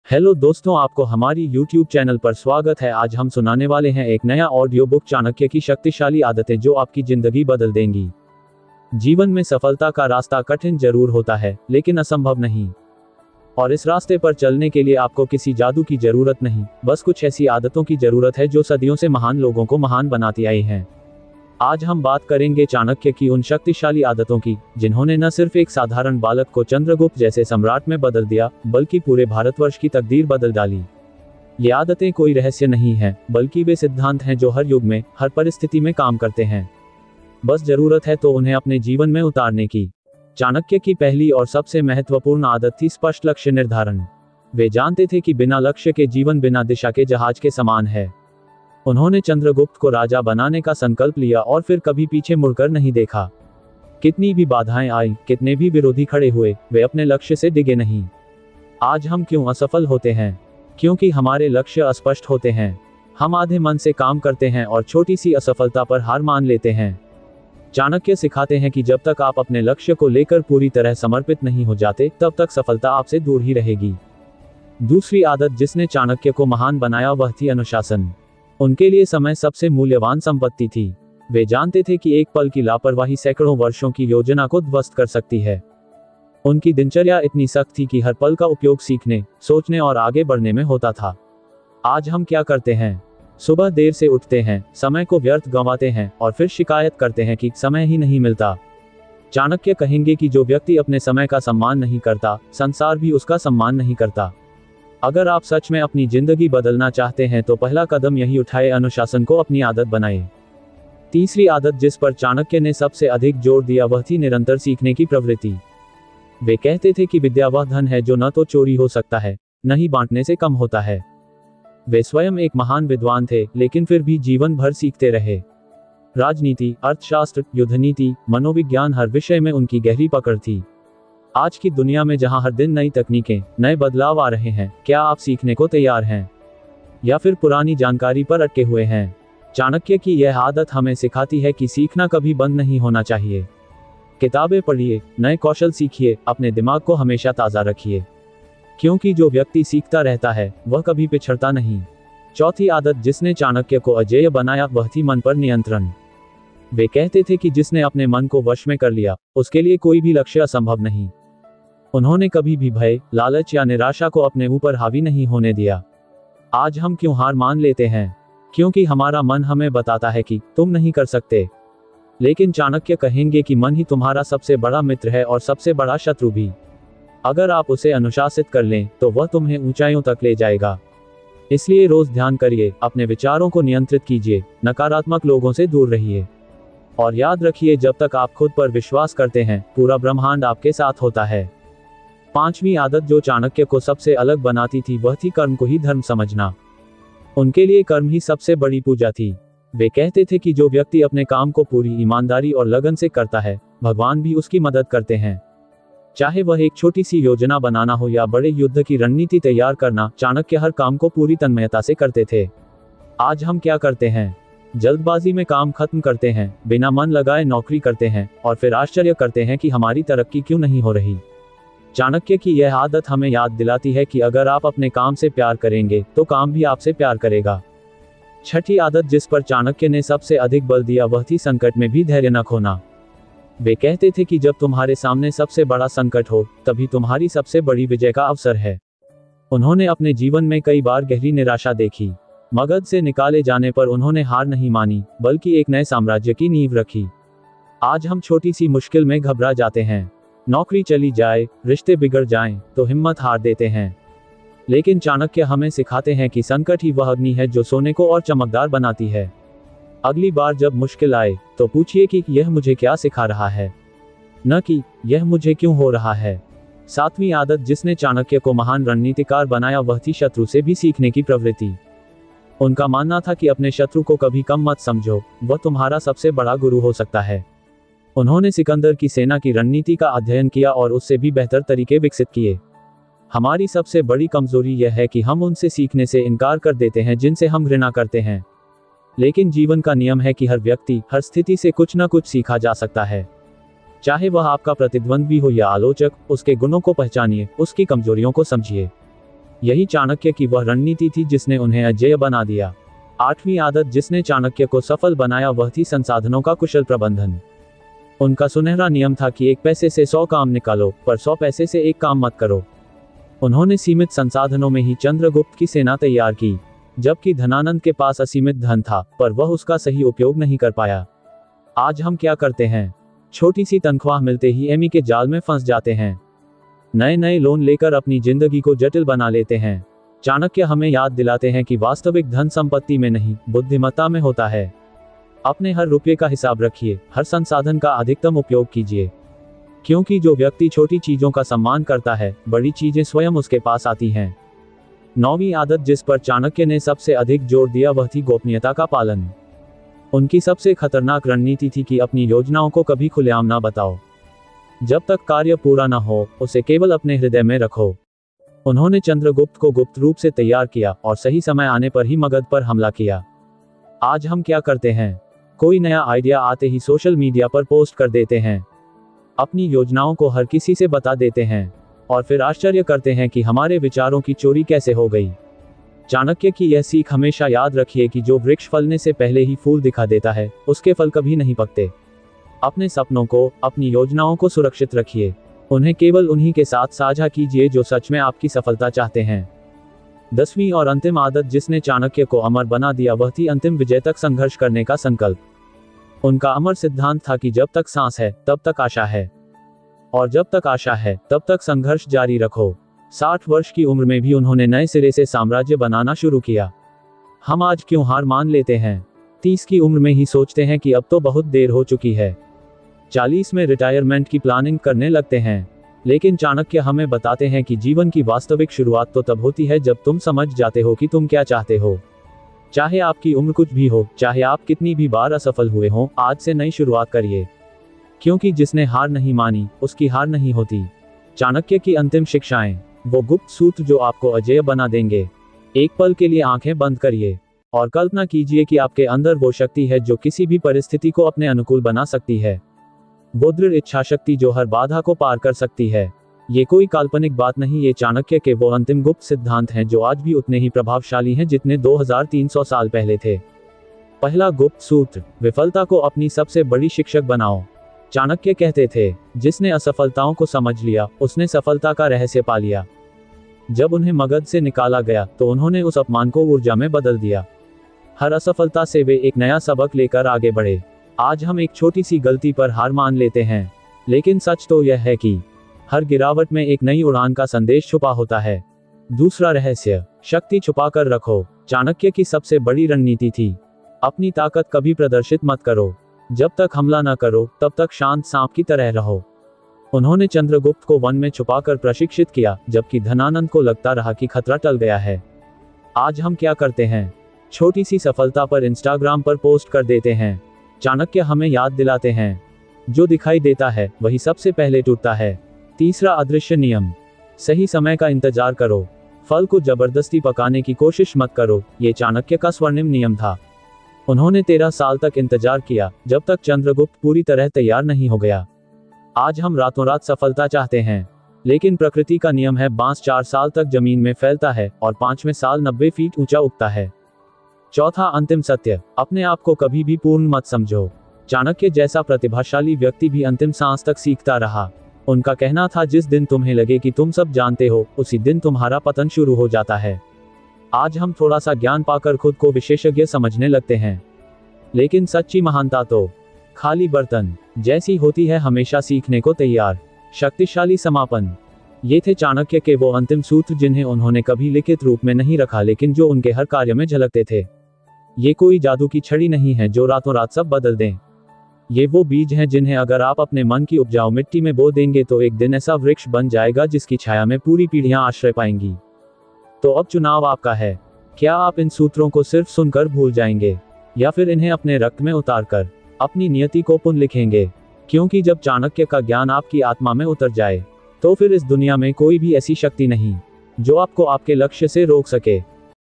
Hello दोस्तों, आपको हमारी YouTube चैनल पर स्वागत है। आज हम सुनाने वाले हैं एक नया ऑडियो बुक, चाणक्य की शक्तिशाली आदतें जो आपकी जिंदगी बदल देंगी। जीवन में सफलता का रास्ता कठिन जरूर होता है, लेकिन असंभव नहीं। और इस रास्ते पर चलने के लिए आपको किसी जादू की जरूरत नहीं, बस कुछ ऐसी आदतों की जरूरत है जो सदियों से महान लोगों को महान बनाती आई हैं। आज हम बात करेंगे चाणक्य की उन शक्तिशाली आदतों की, जिन्होंने न सिर्फ एक साधारण बालक को चंद्रगुप्त जैसे सम्राट में बदल दिया, बल्कि पूरे भारतवर्ष की तकदीर बदल डाली। ये आदतें कोई रहस्य नहीं हैं, बल्कि वे सिद्धांत हैं जो हर युग में, हर परिस्थिति में काम करते हैं। बस जरूरत है तो उन्हें अपने जीवन में उतारने की। चाणक्य की पहली और सबसे महत्वपूर्ण आदत थी स्पष्ट लक्ष्य निर्धारण। वे जानते थे कि बिना लक्ष्य के जीवन बिना दिशा के जहाज के समान है। उन्होंने चंद्रगुप्त को राजा बनाने का संकल्प लिया और फिर कभी पीछे मुड़कर नहीं देखा। कितनी भी बाधाएं आई, कितने भी विरोधी खड़े हुए, वे अपने लक्ष्य से डिगे नहीं। आज हम क्यों असफल होते हैं? क्योंकि हमारे लक्ष्य अस्पष्ट होते हैं। हम आधे मन से काम करते हैं और छोटी सी असफलता पर हार मान लेते हैं। चाणक्य सिखाते हैं कि जब तक आप अपने लक्ष्य को लेकर पूरी तरह समर्पित नहीं हो जाते, तब तक सफलता आपसे दूर ही रहेगी। दूसरी आदत जिसने चाणक्य को महान बनाया वह थी अनुशासन। उनके लिए समय सबसे मूल्यवान संपत्ति थी। वे जानते थे कि एक पल की लापरवाही सैकड़ों वर्षों की योजना को ध्वस्त कर सकती है। उनकी दिनचर्या इतनी सख्त थी कि हर पल का उपयोग सीखने, सोचने और आगे बढ़ने में होता था। आज हम क्या करते हैं? सुबह देर से उठते हैं, समय को व्यर्थ गंवाते हैं और फिर शिकायत करते हैं कि समय ही नहीं मिलता। चाणक्य कहेंगे कि जो व्यक्ति अपने समय का सम्मान नहीं करता, संसार भी उसका सम्मान नहीं करता। अगर आप सच में अपनी जिंदगी बदलना चाहते हैं तो पहला कदम यही उठाए, अनुशासन को अपनी आदत बनाए। तीसरी आदत जिस पर चाणक्य ने सबसे अधिक जोर दिया वह थी निरंतर सीखने की प्रवृत्ति। वे कहते थे कि विद्या वह धन है जो न तो चोरी हो सकता है, न ही बांटने से कम होता है। वे स्वयं एक महान विद्वान थे, लेकिन फिर भी जीवन भर सीखते रहे। राजनीति, अर्थशास्त्र, युद्ध नीति, मनोविज्ञान, हर विषय में उनकी गहरी पकड़ थी। आज की दुनिया में जहां हर दिन नई तकनीकें, नए बदलाव आ रहे हैं, क्या आप सीखने को तैयार हैं? या फिर पुरानी जानकारी पर अटके हुए हैं? चाणक्य की यह आदत हमें सिखाती है कि सीखना कभी बंद नहीं होना चाहिए। किताबें पढ़िए, नए कौशल सीखिए, अपने दिमाग को हमेशा ताज़ा रखिए, क्योंकि जो व्यक्ति सीखता रहता है वह कभी पिछड़ता नहीं। चौथी आदत जिसने चाणक्य को अजेय बनाया वह थी मन पर नियंत्रण। वे कहते थे कि जिसने अपने मन को वश में कर लिया, उसके लिए कोई भी लक्ष्य असंभव नहीं। उन्होंने कभी भी भय, लालच या निराशा को अपने ऊपर हावी नहीं होने दिया। आज हम क्यों हार मान लेते हैं? क्योंकि हमारा मन हमें बताता है कि तुम नहीं कर सकते। लेकिन चाणक्य कहेंगे कि मन ही तुम्हारा सबसे बड़ा मित्र है और सबसे बड़ा शत्रु भी। अगर आप उसे अनुशासित कर लें तो वह तुम्हें ऊंचाइयों तक ले जाएगा। इसलिए रोज ध्यान करिए, अपने विचारों को नियंत्रित कीजिए, नकारात्मक लोगों से दूर रहिए। और याद रखिए, जब तक आप खुद पर विश्वास करते हैं, पूरा ब्रह्मांड आपके साथ होता है। पांचवी आदत जो चाणक्य को सबसे अलग बनाती थी वह थी कर्म को ही धर्म समझना। उनके लिए कर्म ही सबसे बड़ी पूजा थी। वे कहते थे कि जो व्यक्ति अपने काम को पूरी ईमानदारी और लगन से करता है, भगवान भी उसकी मदद करते हैं। चाहे वह एक छोटी सी योजना बनाना हो या बड़े युद्ध की रणनीति तैयार करना, चाणक्य हर काम को पूरी तन्मयता से करते थे। आज हम क्या करते हैं? जल्दबाजी में काम खत्म करते हैं, बिना मन लगाए नौकरी करते हैं और फिर आश्चर्य करते हैं कि हमारी तरक्की क्यों नहीं हो रही। चाणक्य की यह आदत हमें याद दिलाती है कि अगर आप अपने काम से प्यार करेंगे तो काम भी आपसे प्यार करेगा। छठी आदत जिस पर चाणक्य ने सबसे अधिक बल दिया वह थी संकट में भी धैर्य न खोना। वे कहते थे कि जब तुम्हारे सामने सबसे बड़ा संकट हो, तभी तुम्हारी सबसे बड़ी विजय का अवसर है। उन्होंने अपने जीवन में कई बार गहरी निराशा देखी। मगध से निकाले जाने पर उन्होंने हार नहीं मानी, बल्कि एक नए साम्राज्य की नींव रखी। आज हम छोटी सी मुश्किल में घबरा जाते हैं, नौकरी चली जाए, रिश्ते बिगड़ जाएं, तो हिम्मत हार देते हैं। लेकिन चाणक्य हमें सिखाते हैं कि संकट ही वह अग्नि है जो सोने को और चमकदार बनाती है। अगली बार जब मुश्किल आए तो पूछिए कि यह मुझे क्या सिखा रहा है, न कि यह मुझे क्यों हो रहा है। सातवीं आदत जिसने चाणक्य को महान रणनीतिकार बनाया वह थी शत्रु से भी सीखने की प्रवृत्ति। उनका मानना था कि अपने शत्रु को कभी कम मत समझो, वह तुम्हारा सबसे बड़ा गुरु हो सकता है। उन्होंने सिकंदर की सेना की रणनीति का अध्ययन किया और उससे भी बेहतर तरीके विकसित किए। हमारी सबसे बड़ी कमजोरी यह है कि हम उनसे सीखने से इनकार कर देते हैं जिनसे हम घृणा करते हैं। लेकिन जीवन का नियम है कि हर व्यक्ति, हर स्थिति से कुछ न कुछ सीखा जा सकता है। चाहे वह आपका प्रतिद्वंद्वी हो या आलोचक, उसके गुणों को पहचानिए, उसकी कमजोरियों को समझिए। यही चाणक्य की वह रणनीति थी जिसने उन्हें अजेय बना दिया। 8वीं आदत जिसने चाणक्य को सफल बनाया वह थी संसाधनों का कुशल प्रबंधन। उनका सुनहरा नियम था कि 1 पैसे से 100 काम निकालो, पर 100 पैसे से 1 काम मत करो। उन्होंने सीमित संसाधनों में ही चंद्रगुप्त की सेना तैयार की, जबकि धनानंद के पास असीमित धन था, पर वह उसका सही उपयोग नहीं कर पाया। आज हम क्या करते हैं? छोटी सी तनख्वाह मिलते ही एमी के जाल में फंस जाते हैं। नए नए लोन लेकर अपनी जिंदगी को जटिल बना लेते हैं। चाणक्य हमें याद दिलाते हैं कि वास्तविक धन संपत्ति में नहीं, बुद्धिमत्ता में होता है। अपने हर रुपये का हिसाब रखिए, हर संसाधन का अधिकतम उपयोग कीजिए, क्योंकि जो व्यक्ति छोटी चीजों का सम्मान करता है, बड़ी चीजें स्वयं उसके पास आती हैं। 9वीं आदत जिस पर चाणक्य ने सबसे अधिक जोर दिया वह थी गोपनीयता का पालन। उनकी सबसे खतरनाक रणनीति थी कि अपनी योजनाओं को कभी खुलेआम ना बताओ। जब तक कार्य पूरा न हो, उसे केवल अपने हृदय में रखो। उन्होंने चंद्रगुप्त को गुप्त रूप से तैयार किया और सही समय आने पर ही मगध पर हमला किया। आज हम क्या करते हैं? कोई नया आइडिया आते ही सोशल मीडिया पर पोस्ट कर देते हैं, अपनी योजनाओं को हर किसी से बता देते हैं, और फिर आश्चर्य करते हैं कि हमारे विचारों की चोरी कैसे हो गई। चाणक्य की यह सीख हमेशा याद रखिए कि जो वृक्ष फलने से पहले ही फूल दिखा देता है, उसके फल कभी नहीं पकते। अपने सपनों को, अपनी योजनाओं को सुरक्षित रखिए। उन्हें केवल उन्हीं के साथ साझा कीजिए जो सच में आपकी सफलता चाहते हैं। 10वीं और अंतिम आदत जिसने चाणक्य को अमर बना दिया वह थी अंतिम विजय तक संघर्ष करने का संकल्प। उनका अमर सिद्धांत था कि जब तक सांस है तब तक आशा है, और जब तक आशा है तब तक संघर्ष जारी रखो। 60 वर्ष की उम्र में भी उन्होंने नए सिरे से साम्राज्य बनाना शुरू किया। हम आज क्यों हार मान लेते हैं? 30 की उम्र में ही सोचते हैं कि अब तो बहुत देर हो चुकी है। 40 में रिटायरमेंट की प्लानिंग करने लगते हैं। लेकिन चाणक्य हमें बताते हैं कि जीवन की वास्तविक शुरुआत तो तब होती है जब तुम समझ जाते हो कि तुम क्या चाहते हो। चाहे आपकी उम्र कुछ भी हो, चाहे आप कितनी भी बार असफल हुए हों, आज से नई शुरुआत करिए, क्योंकि जिसने हार नहीं मानी उसकी हार नहीं होती। चाणक्य की अंतिम शिक्षाएं, वो गुप्त सूत्र जो आपको अजेय बना देंगे। एक पल के लिए आंखें बंद करिए और कल्पना कीजिए कि आपके अंदर वो शक्ति है जो किसी भी परिस्थिति को अपने अनुकूल बना सकती है। वो दृढ़ इच्छा शक्ति जो हर बाधा को पार कर सकती है। ये कोई काल्पनिक बात नहीं, ये चाणक्य के वो अंतिम गुप्त सिद्धांत हैं जो आज भी उतने ही प्रभावशाली हैं जितने 2300 साल पहले थे। पहला गुप्त सूत्र, विफलता को अपनी सबसे बड़ी शिक्षक बनाओ। चाणक्य कहते थे, जिसने असफलताओं को समझ लिया उसने सफलता का रहस्य पा लिया। जब उन्हें मगध से निकाला गया तो उन्होंने उस अपमान को ऊर्जा में बदल दिया। हर असफलता से वे एक नया सबक लेकर आगे बढ़े। आज हम एक छोटी सी गलती पर हार मान लेते हैं, लेकिन सच तो यह है कि हर गिरावट में एक नई उड़ान का संदेश छुपा होता है। दूसरा रहस्य, शक्ति छुपाकर रखो। चाणक्य की सबसे बड़ी रणनीति थी, अपनी ताकत कभी प्रदर्शित मत करो। जब तक हमला न करो तब तक शांत सांप की तरह रहो। उन्होंने चंद्रगुप्त को वन में छुपाकर प्रशिक्षित किया, जबकि धनानंद को लगता रहा कि खतरा टल गया है। आज हम क्या करते हैं? छोटी सी सफलता पर इंस्टाग्राम पर पोस्ट कर देते हैं। चाणक्य हमें याद दिलाते हैं, जो दिखाई देता है वही सबसे पहले टूटता है। तीसरा अदृश्य नियम, सही समय का इंतजार करो। फल को जबरदस्ती पकाने की कोशिश मत करो। ये चाणक्य का स्वर्णिम नियम था। उन्होंने 13 साल तक इंतजार किया, जब तक चंद्रगुप्त पूरी तरह तैयार नहीं हो गया। आज हम रातों रात सफलता चाहते हैं, लेकिन प्रकृति का नियम है, बांस 4 साल तक जमीन में फैलता है और 5वें साल 90 फीट ऊंचा उगता है। चौथा अंतिम सत्य, अपने आप को कभी भी पूर्ण मत समझो। चाणक्य जैसा प्रतिभाशाली व्यक्ति भी अंतिम सांस तक सीखता रहा। उनका कहना था, जिस दिन तुम्हें लगे कि तुम सब जानते हो, उसी दिन तुम्हारा पतन शुरू हो जाता है। आज हम थोड़ा सा ज्ञान पाकर खुद को विशेषज्ञ समझने लगते हैं, लेकिन सच्ची महानता तो खाली बर्तन जैसी होती है, हमेशा सीखने को तैयार। शक्तिशाली समापन, ये थे चाणक्य के वो अंतिम सूत्र जिन्हें उन्होंने कभी लिखित रूप में नहीं रखा, लेकिन जो उनके हर कार्य में झलकते थे। ये कोई जादू की छड़ी नहीं है जो रातों रात सब बदल दें। ये वो बीज हैं जिन्हें अगर आप अपने मन की उपजाऊ मिट्टी में बो देंगे तो एक दिन ऐसा वृक्ष बन जाएगा जिसकी छाया में पूरी पीढ़ियां आश्रय पाएंगी। तो अब चुनाव आपका है। क्या आप इन सूत्रों को सिर्फ सुनकर भूल जाएंगे, या फिर इन्हें अपने रक्त में उतारकर अपनी नियति को पुनः लिखेंगे? क्योंकि जब चाणक्य का ज्ञान आपकी आत्मा में उतर जाए, तो फिर इस दुनिया में कोई भी ऐसी शक्ति नहीं जो आपको आपके लक्ष्य से रोक सके।